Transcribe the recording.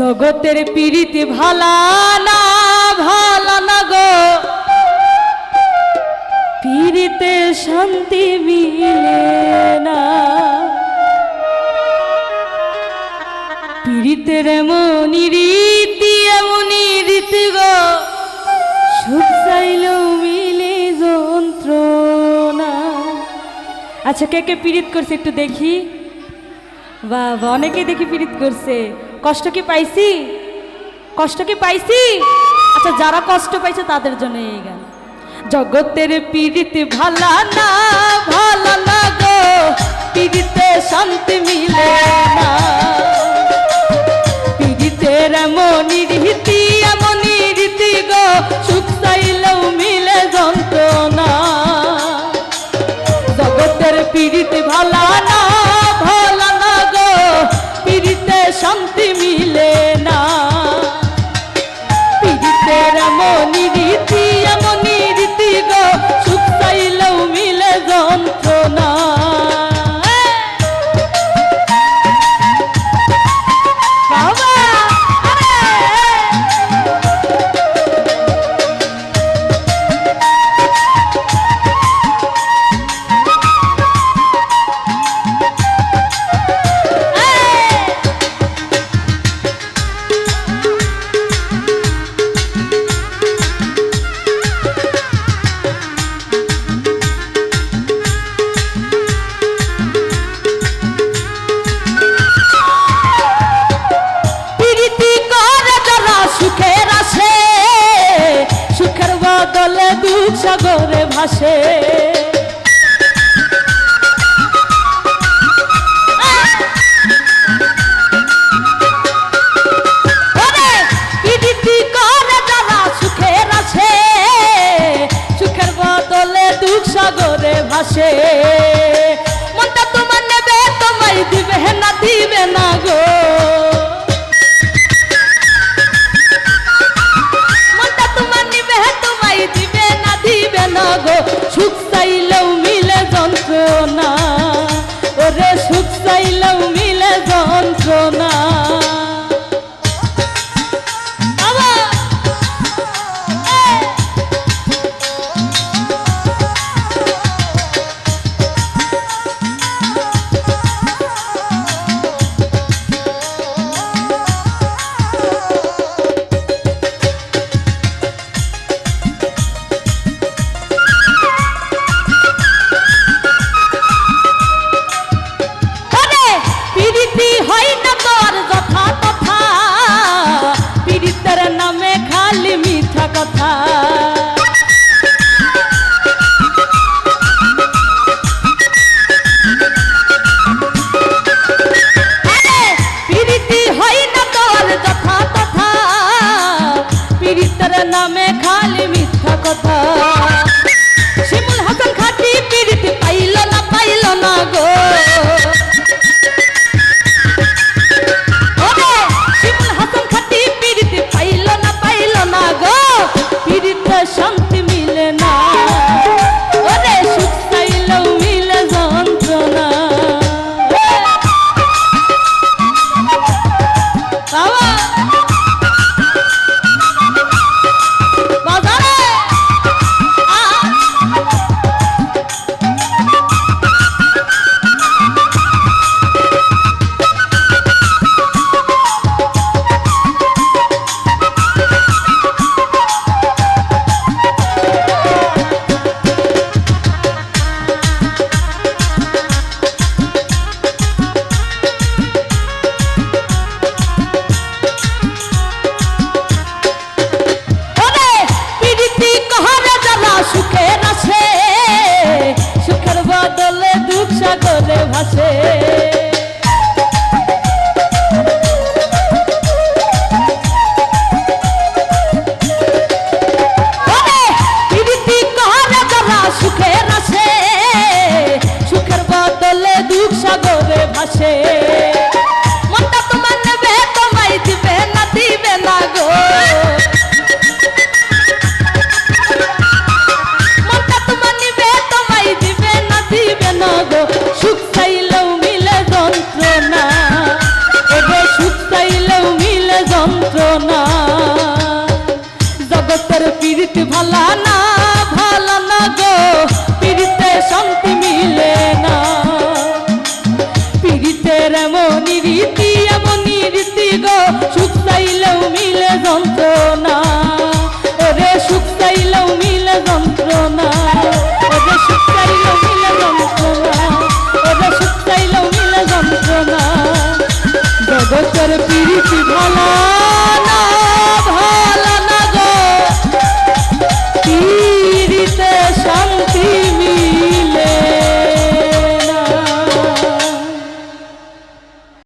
জগতের পীড়িতে ভালা না গো, পীড়িতে শান্তি মিলে না। পীড়িতের এমনই রীতি গো, সুখ চাইলেও মিলে যন্ত্রণা। আচ্ছা, কে কে পীড়িত করছে একটু দেখি। বাবা, অনেকেই দেখি পীড়িত করছে। কষ্ট কি পাইছি? কষ্ট কি পাইছি? আচ্ছা, যারা কষ্ট পাইছে তাদের জন্য এই গান। জগতের পীড়িত ভালা না গো, পীড়িতে শান্তি মিলে না। পীড়িতের এমনই রীতি গো, সুখ চাইলেও মিলে যন্ত্রণা। জগতের পীড়িত ভালা না গো, পীড়িতে শান্তি মিলে না। পীড়িতের এমনই রীতি গো, সুখ চাইলেও মিলে যন্ত্রণা। দুঃখ সাগরে ভাসে, পীড়িতি করে যারা সুখের আছে, সুখের বদলে দুঃখ সাগরে ভাসে। মনটা তোমার নেবে, তোমায় দিবে না গো। সুখ চাইলেও মিলে যন্ত্রণা, ওরে সুখ চাইলেও মিলে যন্ত্রণা। ভালা না